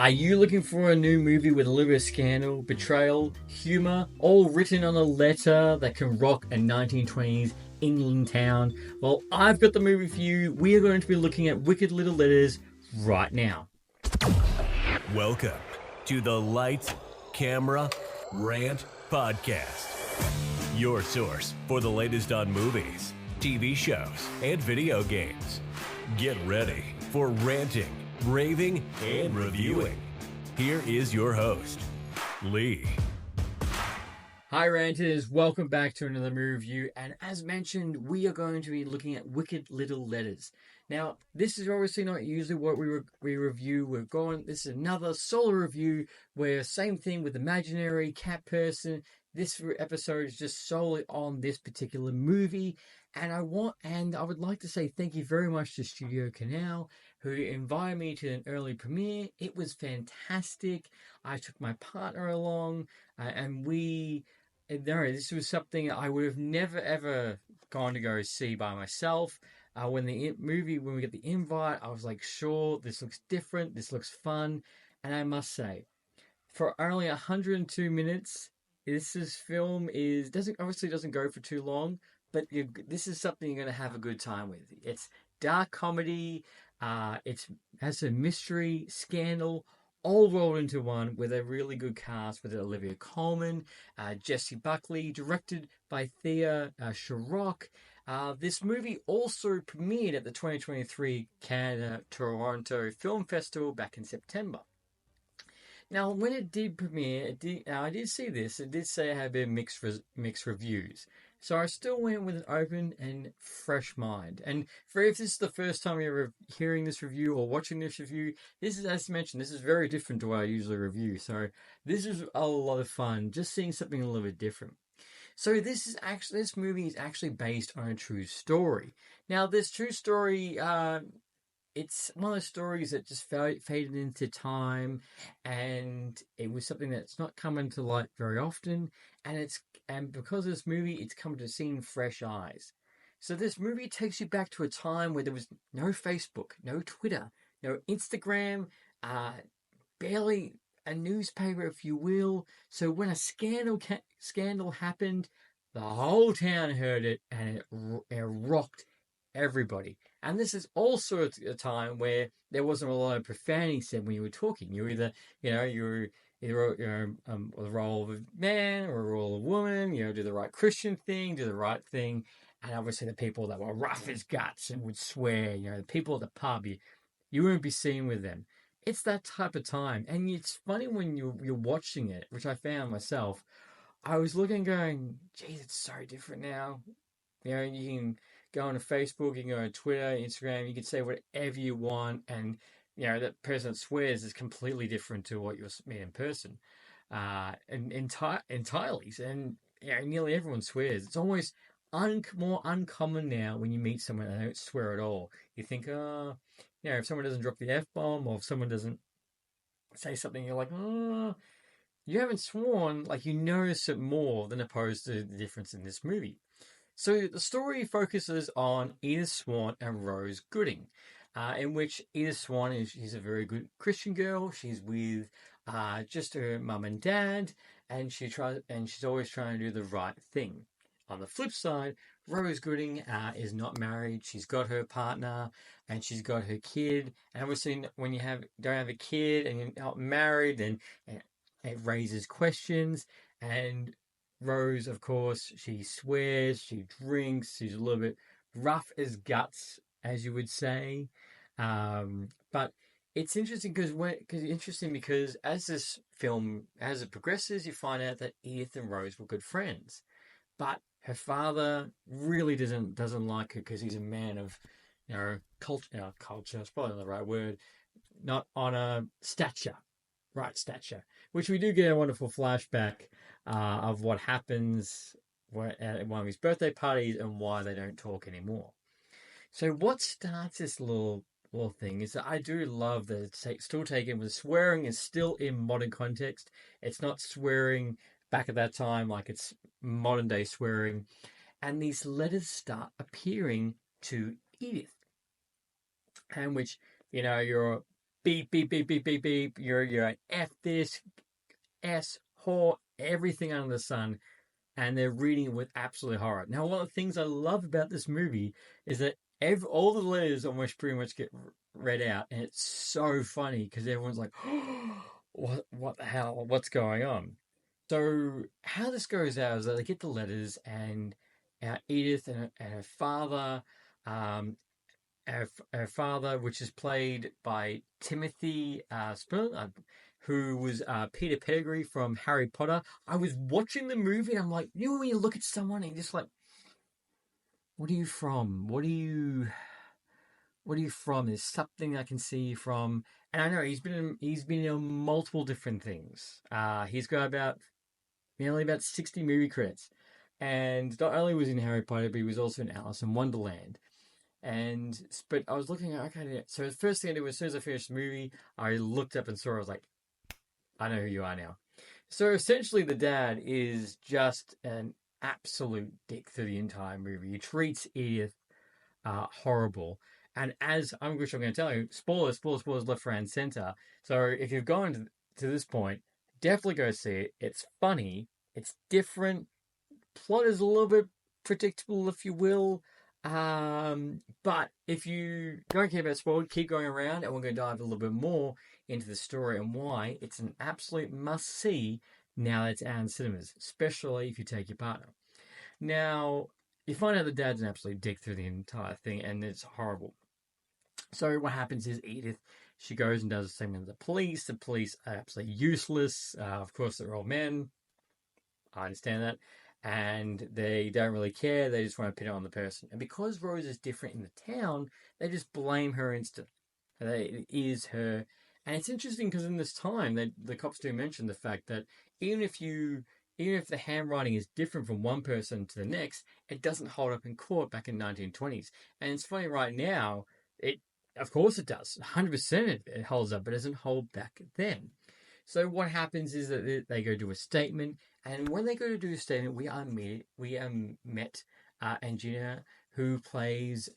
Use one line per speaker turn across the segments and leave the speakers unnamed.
Are you looking for a new movie with a little bit of scandal, betrayal, humour, all written on a letter that can rock a 1920s England town? Well, I've got the movie for you. We are going to be looking at Wicked Little Letters right now.
Welcome to the Lights, Camera, Rant Podcast. Your source for the latest on movies, TV shows, and video games. Get ready for ranting, raving, and reviewing. Here is your host, Lee.
Hi Ranters, welcome back to another movie review, and as mentioned, we are going to be looking at Wicked Little Letters. Now, this is obviously not usually what we review. This is another solo review where same thing with imaginary cat person. This episode is just solely on this particular movie, and I would like to say thank you very much to Studio Canal who invited me to an early premiere. It was fantastic. I took my partner along, and this was something I would have never ever gone to go see by myself. When we get the invite, I was like, sure, this looks different, this looks fun, and I must say, for only 102 minutes, doesn't go for too long, but this is something you're going to have a good time with. It's dark comedy, it has a mystery, scandal, all rolled into one with a really good cast with Olivia Colman, Jessie Buckley, directed by Thea Sharrock. This movie also premiered at the 2023 Canada Toronto Film Festival back in September. Now, when it did premiere, I did see this. It did say it had a bit of mixed reviews. So I still went with an open and fresh mind. And if this is the first time you're ever hearing this review or watching this review, this is, as mentioned, this is very different to what I usually review. So this is a lot of fun, just seeing something a little bit different. So this movie is actually based on a true story. Now, this true story, it's one of those stories that just faded into time, and it was something that's not coming to light very often. And because of this movie, it's come to seeing fresh eyes. So this movie takes you back to a time where there was no Facebook, no Twitter, no Instagram, barely a newspaper, if you will. So when a scandal happened, the whole town heard it, and it rocked everybody. And this is also a time where there wasn't a lot of profanity said when you were talking. You were either the role of a man or a role of a woman. Do the right Christian thing, do the right thing. And obviously the people that were rough as guts and would swear, the people at the pub, you wouldn't be seen with them. It's that type of time, and it's funny when you're watching it, which I found myself. I was looking, going, "Geez, it's so different now." You can go on Facebook, you can go on Twitter, Instagram, you can say whatever you want, and that person that swears is completely different to what you'll meet in person, and entirely. And nearly everyone swears. It's almost more uncommon now when you meet someone that don't swear at all. You think, if someone doesn't drop the F bomb, or if someone doesn't say something, you're like, oh, you haven't sworn. Like, you notice it more than opposed to the difference in this movie. So the story focuses on Edith Swan and Rose Gooding, in which Edith Swan she's a very good Christian girl. She's with just her mum and dad, and she's always trying to do the right thing. On the flip side, Rose Gooding is not married. She's got her partner and she's got her kid. And obviously, when you don't have a kid and you're not married, then it raises questions. And Rose, of course, she swears, she drinks, she's a little bit rough as guts, as you would say. But it's interesting because as this film as it progresses, you find out that Edith and Rose were good friends, but her father really doesn't like her because he's a man of culture. Culture is probably not the right word. Not honor, stature, right stature, which we do get a wonderful flashback of what happens at one of his birthday parties and why they don't talk anymore. So what starts this little thing is that I do love that it's still taken with swearing is still in modern context. It's not swearing back at that time like it's modern day swearing. And these letters start appearing to Edith, and which, you're beep, beep, beep, beep, beep, beep. You're an F this, S, whore, everything under the sun. And they're reading it with absolute horror. Now, one of the things I love about this movie is that all the letters almost pretty much get read out, and it's so funny because everyone's like, what the hell? What's going on?" So, how this goes out is that they get the letters, and Edith and her father, um, her father, which is played by Timothy Spiller, who was Peter Pettigrew from Harry Potter. I was watching the movie and I'm like, you know, when you look at someone and you're just like, what are you from? What are you from? There's something I can see you from. And I know he's been in multiple different things. He's got nearly about 60 movie credits. And not only was he in Harry Potter, but he was also in Alice in Wonderland. But I was looking at, okay, yeah. So the first thing I did was, as soon as I finished the movie, I looked up and saw, I was like, I know who you are now. So essentially, the dad is just an absolute dick through the entire movie. He treats Edith horrible. And as I'm going to tell you, spoilers, spoilers, spoilers, left, right, and center. So if you've gone to this point, definitely go see it. It's funny. It's different. Plot is a little bit predictable, if you will. But if you don't care about spoiled, keep going around, and we're going to dive a little bit more into the story and why it's an absolute must see now that it's out in cinemas, especially if you take your partner. Now, you find out the dad's an absolute dick through the entire thing, and it's horrible. So what happens is Edith, she goes and does the same with the police. The police are absolutely useless. Of course, they're all men. I understand that. And they don't really care. They just want to pin it on the person. And because Rose is different in the town, they just blame her instantly. It is her. And it's interesting because in this time, the cops do mention the fact that even if you, even if the handwriting is different from one person to the next, it doesn't hold up in court back in 1920s. And it's funny right now, it, of course it does. 100% it holds up, but it doesn't hold back then. So what happens is that they go do a statement, and when they go to do a statement, we are met Angelina, who plays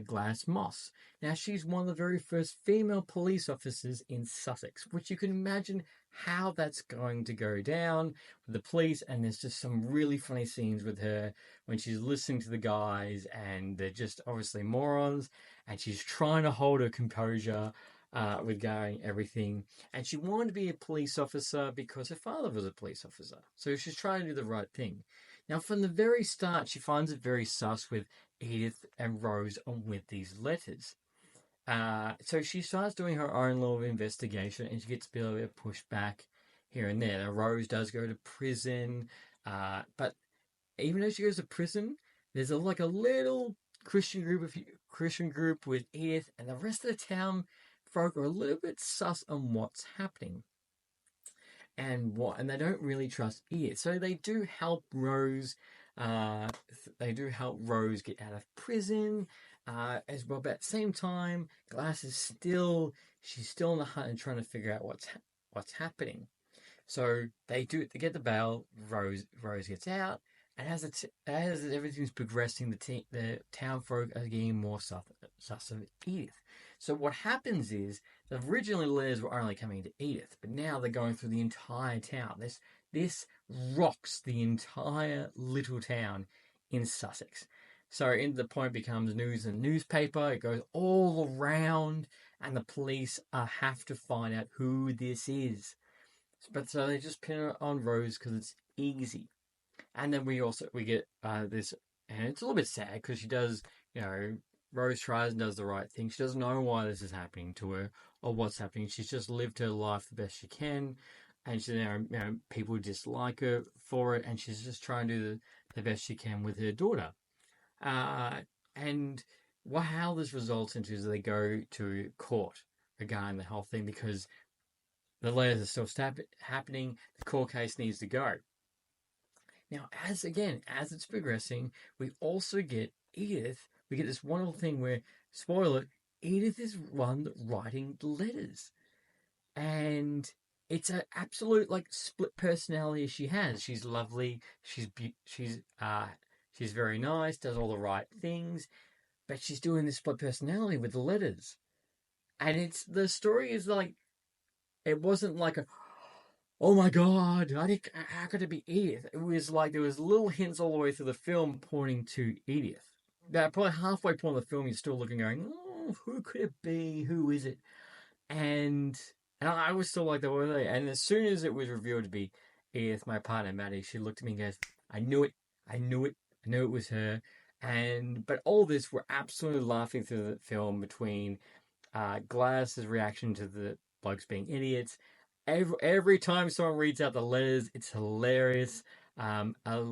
Gladys Moss. Now she's one of the very first female police officers in Sussex, which you can imagine how that's going to go down with the police. And there's just some really funny scenes with her when she's listening to the guys, and they're just obviously morons, and she's trying to hold her composure with going everything. And she wanted to be a police officer because her father was a police officer. So she's trying to do the right thing. Now, from the very start, she finds it very sus with Edith and Rose on with these letters. So she starts doing her own little investigation, and she gets a little bit of pushback here and there. Now, Rose does go to prison, but even though she goes to prison, there's like a little Christian group with Edith, and the rest of the town folk are a little bit sus on what's happening and they don't really trust Edith. So they do help Rose. They do help Rose get out of prison as well. But at the same time, Glass is she's still in the hunt and trying to figure out what's happening. So they get the bail. Rose gets out, and as everything's progressing, the town folk are getting more sus of Edith. So what happens is originally letters were only coming to Edith, but now they're going through the entire town. This rocks the entire little town in Sussex. So the point becomes news and newspaper. It goes all around, and the police have to find out who this is. But so they just pin it on Rose because it's easy. And then we get this, and it's a little bit sad because she does, Rose tries and does the right thing. She doesn't know why this is happening to her or what's happening. She's just lived her life the best she can, and people dislike her for it, and she's just trying to do the best she can with her daughter. And how this results into is they go to court regarding the whole thing because the letters are still happening. The court case needs to go. Now, as it's progressing, we also get Edith. We get this wonderful thing where, spoiler, Edith is one writing letters, and it's an absolute split personality she has. She's lovely. She's very nice. Does all the right things, but she's doing this split personality with the letters. And the story is like, it wasn't like a, oh my god, how could it be Edith? It was like there was little hints all the way through the film pointing to Edith. That probably halfway point of the film, you're still looking, going, oh, who could it be? Who is it? And I was still like, were they? And as soon as it was revealed to be Edith, my partner Maddie, she looked at me and goes, I knew it, I knew it, I knew it was her. And but all this, we're absolutely laughing through the film between Gladys's reaction to the blokes being idiots. Every time someone reads out the letters, it's hilarious. Um, uh,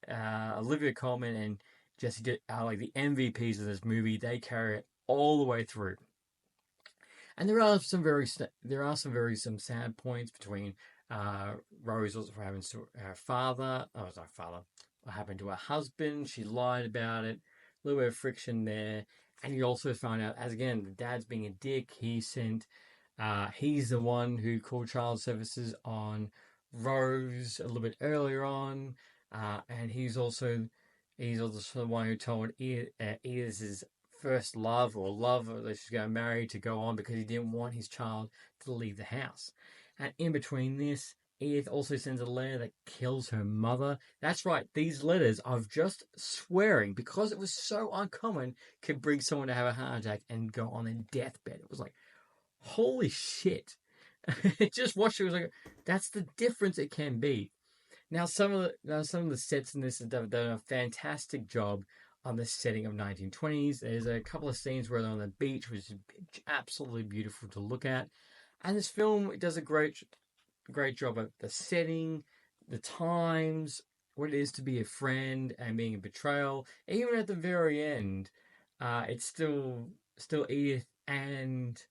Olivia Colman and Jesse are like the MVPs of this movie. They carry it all the way through. And there are some sad points between Rose also having to her father. Oh, sorry, father. What happened to her husband? She lied about it. A little bit of friction there. And you also find out, as again, the dad's being a dick. He's the one who called child services on Rose a little bit earlier on, and he's also the one who told Edith's first love or lover that she's going to marry to go on because he didn't want his child to leave the house. And in between this, Edith also sends a letter that kills her mother. That's right, these letters of just swearing, because it was so uncommon, could bring someone to have a heart attack and go on their deathbed. It was like, holy shit. Just watch it, was like, that's the difference it can be. Now, some of the sets in this have done a fantastic job on the setting of 1920s. There's a couple of scenes where they're on the beach, which is absolutely beautiful to look at. And this film does a great job of the setting, the times, what it is to be a friend and being a betrayal. Even at the very end, it's still Edith, and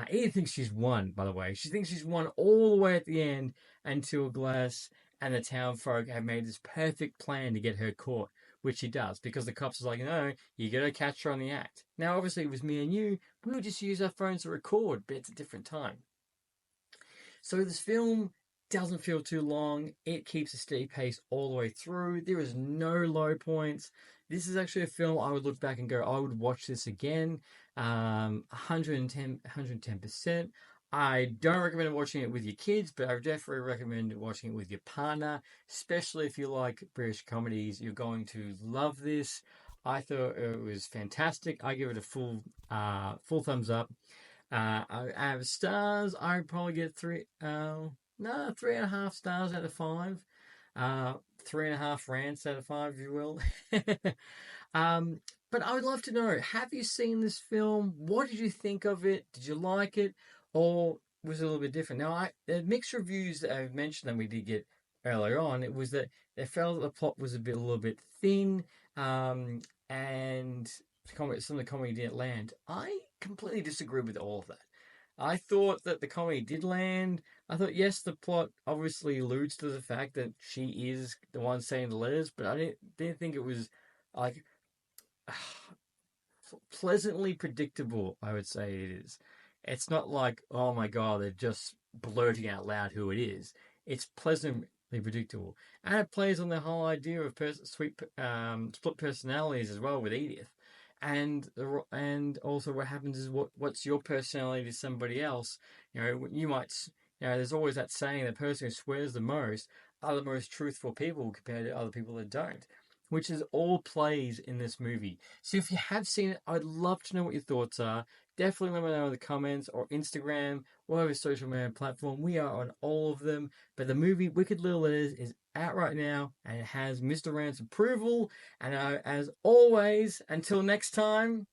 Edith thinks she's won, by the way. She thinks she's won all the way at the end until Glass and the town folk have made this perfect plan to get her caught, which she does, because the cops are like, no, you gotta catch her on the act. Now, obviously, it was me and you. We would just use our phones to record, but it's a different time. So this film doesn't feel too long. It keeps a steady pace all the way through. There is no low points. This is actually a film I would look back and go, I would watch this again. 110%. I don't recommend watching it with your kids, but I definitely recommend watching it with your partner, especially if you like British comedies. You're going to love this. I thought it was fantastic. I give it a full thumbs up. Out of stars, I would probably get 3.5 stars out of 5. 3.5 rants out of 5, if you will. But I would love to know, have you seen this film? What did you think of it? Did you like it? Or was it a little bit different? Now, the mixed reviews that I've mentioned that we did get earlier on, it was that they felt that the plot was a little bit thin, and some of the comedy didn't land. I completely disagree with all of that. I thought that the comedy did land. I thought, yes, the plot obviously alludes to the fact that she is the one saying the letters, but I didn't think it was like pleasantly predictable, I would say it is. It's not like, oh my god, they're just blurting out loud who it is. It's pleasantly predictable. And it plays on the whole idea of split personalities as well with Edith. And also what happens is what's your personality to somebody else. There's always that saying, the person who swears the most are the most truthful people compared to other people that don't, which is all plays in this movie. So if you have seen it, I'd love to know what your thoughts are. Definitely let me know in the comments or Instagram, whatever social media platform. We are on all of them. But the movie Wicked Little Letters is out right now, and it has Mr. Rand's approval. And as always, until next time,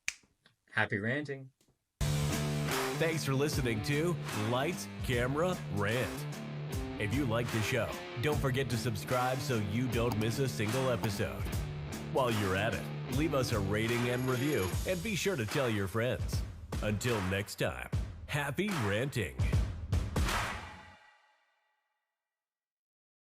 happy ranting.
Thanks for listening to Lights, Camera, Rant. If you like the show, don't forget to subscribe so you don't miss a single episode. While you're at it, leave us a rating and review, and be sure to tell your friends. Until next time, happy ranting.